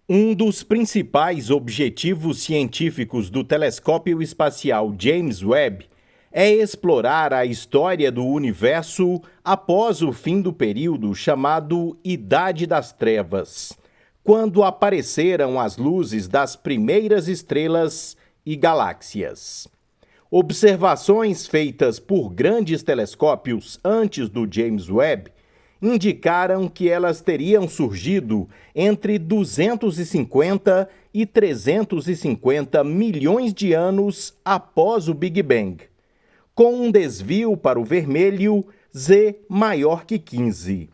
Um dos principais objetivos científicos do telescópio espacial James Webb é explorar a história do universo após o fim do período chamado Idade das Trevas, quando apareceram as luzes das primeiras estrelas e galáxias. Observações feitas por grandes telescópios antes do James Webb indicaram que elas teriam surgido entre 250 e 350 milhões de anos após o Big Bang, com um desvio para o vermelho Z maior que 15.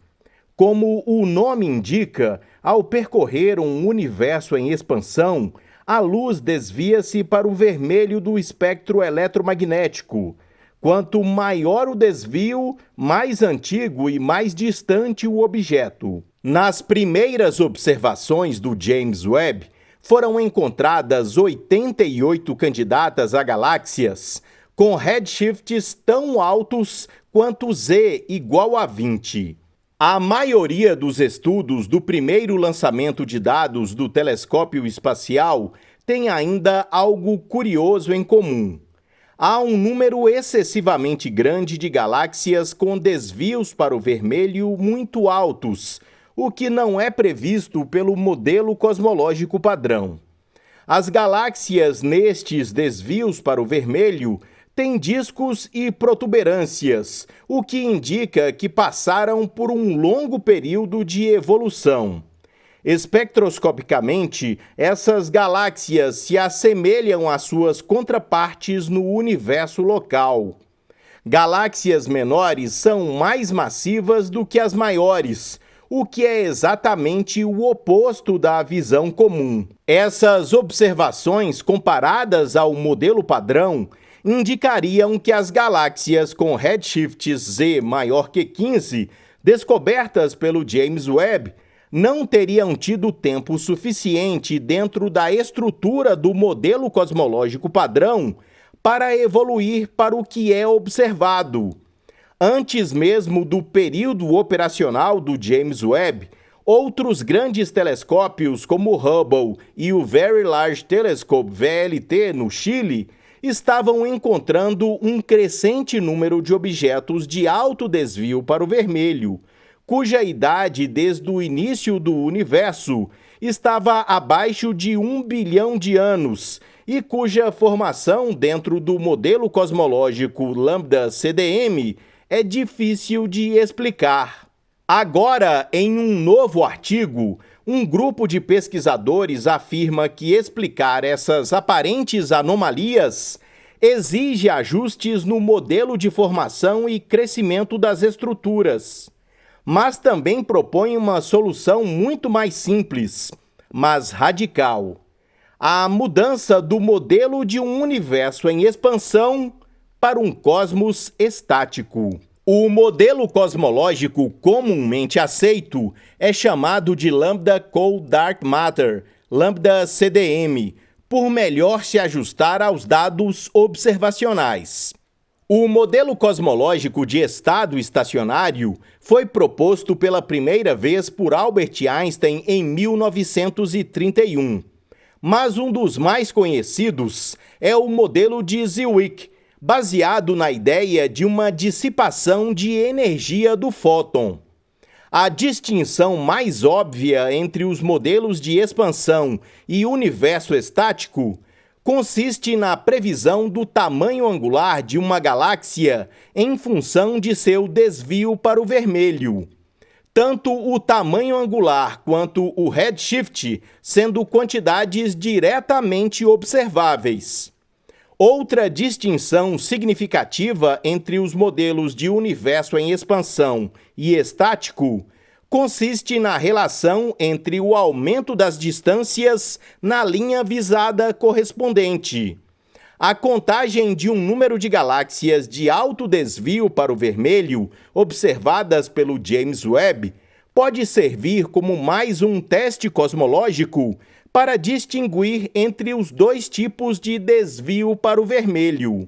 Como o nome indica, ao percorrer um universo em expansão, a luz desvia-se para o vermelho do espectro eletromagnético. Quanto maior o desvio, mais antigo e mais distante o objeto. Nas primeiras observações do James Webb, foram encontradas 88 candidatas a galáxias, com redshifts tão altos quanto Z igual a 20. A maioria dos estudos do primeiro lançamento de dados do telescópio espacial tem ainda algo curioso em comum. Há um número excessivamente grande de galáxias com desvios para o vermelho muito altos, o que não é previsto pelo modelo cosmológico padrão. As galáxias nestes desvios para o vermelho têm discos e protuberâncias, o que indica que passaram por um longo período de evolução. Espectroscopicamente, essas galáxias se assemelham às suas contrapartes no universo local. Galáxias menores são mais massivas do que as maiores, o que é exatamente o oposto da visão comum. Essas observações, comparadas ao modelo padrão, indicariam que as galáxias com redshifts Z maior que 15, descobertas pelo James Webb, não teriam tido tempo suficiente dentro da estrutura do modelo cosmológico padrão para evoluir para o que é observado. Antes mesmo do período operacional do James Webb, outros grandes telescópios como o Hubble e o Very Large Telescope VLT no Chile estavam encontrando um crescente número de objetos de alto desvio para o vermelho, cuja idade desde o início do universo estava abaixo de 1 bilhão de anos e cuja formação dentro do modelo cosmológico Lambda-CDM é difícil de explicar. Agora, em um novo artigo, um grupo de pesquisadores afirma que explicar essas aparentes anomalias exige ajustes no modelo de formação e crescimento das estruturas, mas também propõe uma solução muito mais simples, mas radical: a mudança do modelo de um universo em expansão para um cosmos estático. O modelo cosmológico comumente aceito é chamado de Lambda Cold Dark Matter, Lambda-CDM, por melhor se ajustar aos dados observacionais. O modelo cosmológico de estado estacionário foi proposto pela primeira vez por Albert Einstein em 1931, mas um dos mais conhecidos é o modelo de Zwick, baseado na ideia de uma dissipação de energia do fóton. A distinção mais óbvia entre os modelos de expansão e universo estático consiste na previsão do tamanho angular de uma galáxia em função de seu desvio para o vermelho. Tanto o tamanho angular quanto o redshift sendo quantidades diretamente observáveis. Outra distinção significativa entre os modelos de universo em expansão e estático consiste na relação entre o aumento das distâncias na linha visada correspondente. A contagem de um número de galáxias de alto desvio para o vermelho, observadas pelo James Webb, pode servir como mais um teste cosmológico para distinguir entre os dois tipos de desvio para o vermelho.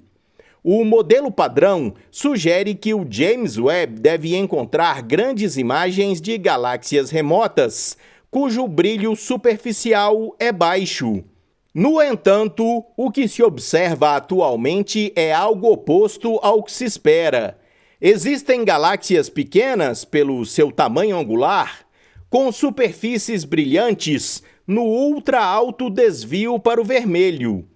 O modelo padrão sugere que o James Webb deve encontrar grandes imagens de galáxias remotas, cujo brilho superficial é baixo. No entanto, o que se observa atualmente é algo oposto ao que se espera. Existem galáxias pequenas, pelo seu tamanho angular, com superfícies brilhantes no ultra-alto desvio para o vermelho.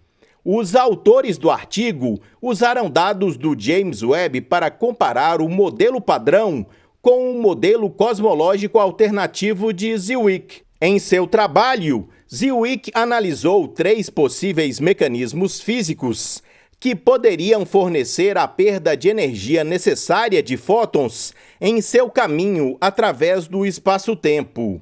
Os autores do artigo usaram dados do James Webb para comparar o modelo padrão com o modelo cosmológico alternativo de Zwick. Em seu trabalho, Zwick analisou 3 possíveis mecanismos físicos que poderiam fornecer a perda de energia necessária de fótons em seu caminho através do espaço-tempo: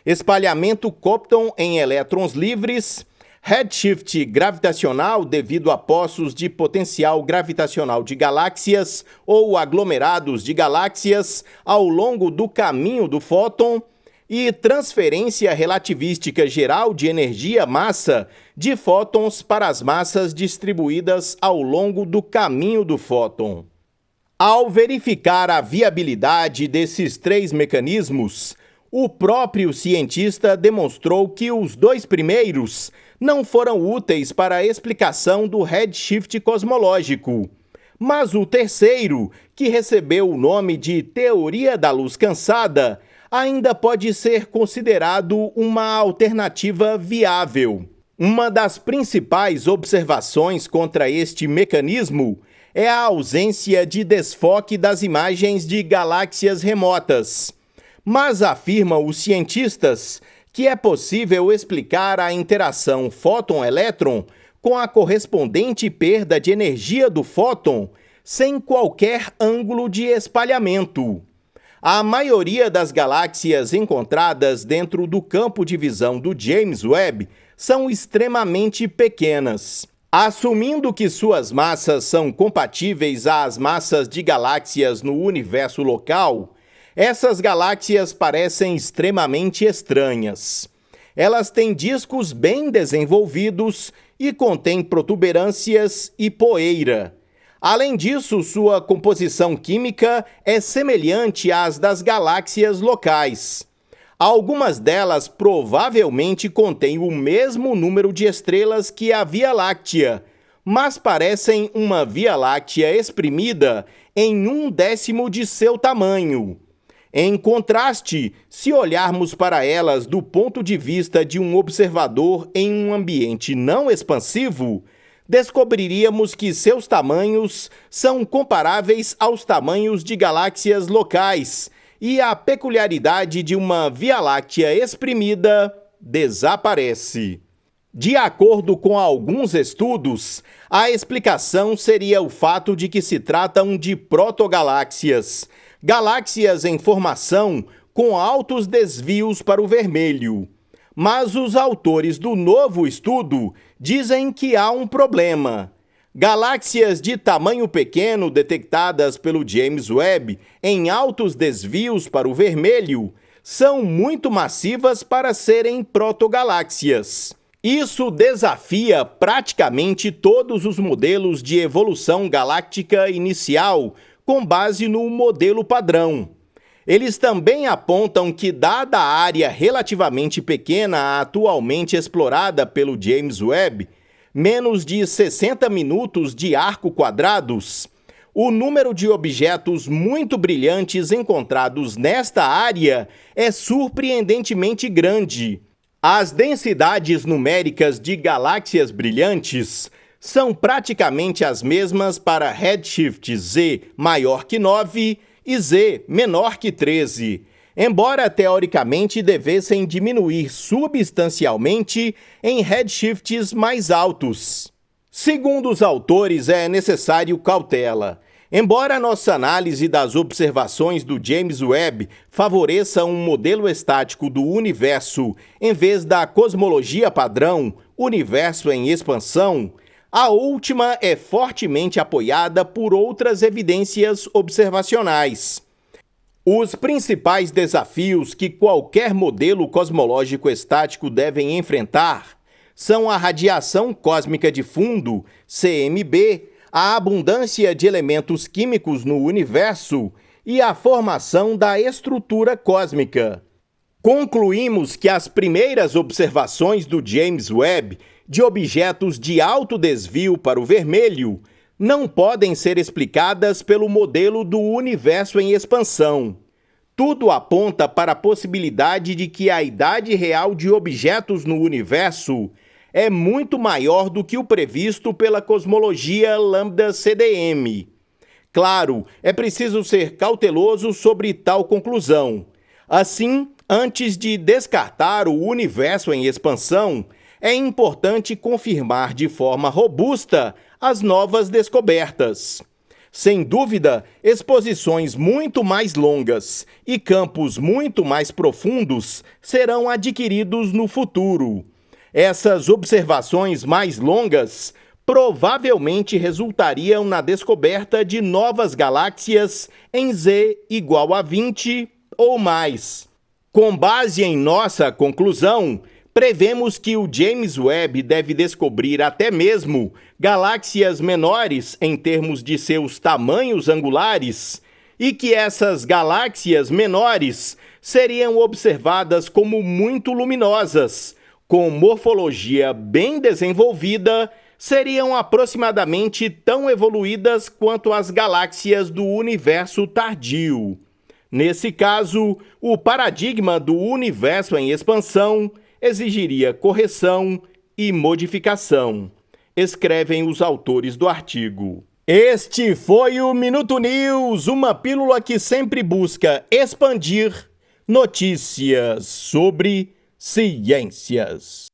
espalhamento Compton em elétrons livres, redshift gravitacional devido a poços de potencial gravitacional de galáxias ou aglomerados de galáxias ao longo do caminho do fóton, e transferência relativística geral de energia-massa de fótons para as massas distribuídas ao longo do caminho do fóton. Ao verificar a viabilidade desses 3 mecanismos, o próprio cientista demonstrou que os 2 primeiros não foram úteis para a explicação do redshift cosmológico, mas o terceiro, que recebeu o nome de teoria da luz cansada, ainda pode ser considerado uma alternativa viável. Uma das principais observações contra este mecanismo é a ausência de desfoque das imagens de galáxias remotas. Mas afirmam os cientistas que é possível explicar a interação fóton-elétron com a correspondente perda de energia do fóton sem qualquer ângulo de espalhamento. A maioria das galáxias encontradas dentro do campo de visão do James Webb são extremamente pequenas. Assumindo que suas massas são compatíveis às massas de galáxias no universo local, essas galáxias parecem extremamente estranhas. Elas têm discos bem desenvolvidos e contêm protuberâncias e poeira. Além disso, sua composição química é semelhante às das galáxias locais. Algumas delas provavelmente contêm o mesmo número de estrelas que a Via Láctea, mas parecem uma Via Láctea exprimida em 1/10 de seu tamanho. Em contraste, se olharmos para elas do ponto de vista de um observador em um ambiente não expansivo, descobriríamos que seus tamanhos são comparáveis aos tamanhos de galáxias locais e a peculiaridade de uma Via Láctea exprimida desaparece. De acordo com alguns estudos, a explicação seria o fato de que se tratam de protogaláxias, galáxias em formação com altos desvios para o vermelho. Mas os autores do novo estudo dizem que há um problema. Galáxias de tamanho pequeno detectadas pelo James Webb em altos desvios para o vermelho são muito massivas para serem protogaláxias. Isso desafia praticamente todos os modelos de evolução galáctica inicial com base no modelo padrão. Eles também apontam que, dada a área relativamente pequena atualmente explorada pelo James Webb, menos de 60 minutos de arco quadrados, o número de objetos muito brilhantes encontrados nesta área é surpreendentemente grande. As densidades numéricas de galáxias brilhantes são praticamente as mesmas para redshift Z maior que 9 e Z menor que 13, embora teoricamente devessem diminuir substancialmente em redshifts mais altos. Segundo os autores, é necessário cautela. Embora nossa análise das observações do James Webb favoreça um modelo estático do universo em vez da cosmologia padrão, universo em expansão, a última é fortemente apoiada por outras evidências observacionais. Os principais desafios que qualquer modelo cosmológico estático devem enfrentar são a radiação cósmica de fundo, CMB, a abundância de elementos químicos no universo e a formação da estrutura cósmica. Concluímos que as primeiras observações do James Webb de objetos de alto desvio para o vermelho não podem ser explicadas pelo modelo do universo em expansão. Tudo aponta para a possibilidade de que a idade real de objetos no universo é muito maior do que o previsto pela cosmologia Lambda-CDM. Claro, é preciso ser cauteloso sobre tal conclusão. Assim, antes de descartar o universo em expansão, é importante confirmar de forma robusta as novas descobertas. Sem dúvida, exposições muito mais longas e campos muito mais profundos serão adquiridos no futuro. Essas observações mais longas provavelmente resultariam na descoberta de novas galáxias em Z igual a 20 ou mais. Com base em nossa conclusão, prevemos que o James Webb deve descobrir até mesmo galáxias menores em termos de seus tamanhos angulares e que essas galáxias menores seriam observadas como muito luminosas, com morfologia bem desenvolvida, seriam aproximadamente tão evoluídas quanto as galáxias do universo tardio. Nesse caso, o paradigma do universo em expansão exigiria correção e modificação, escrevem os autores do artigo. Este foi o Minuto News, uma pílula que sempre busca expandir notícias sobre ciências.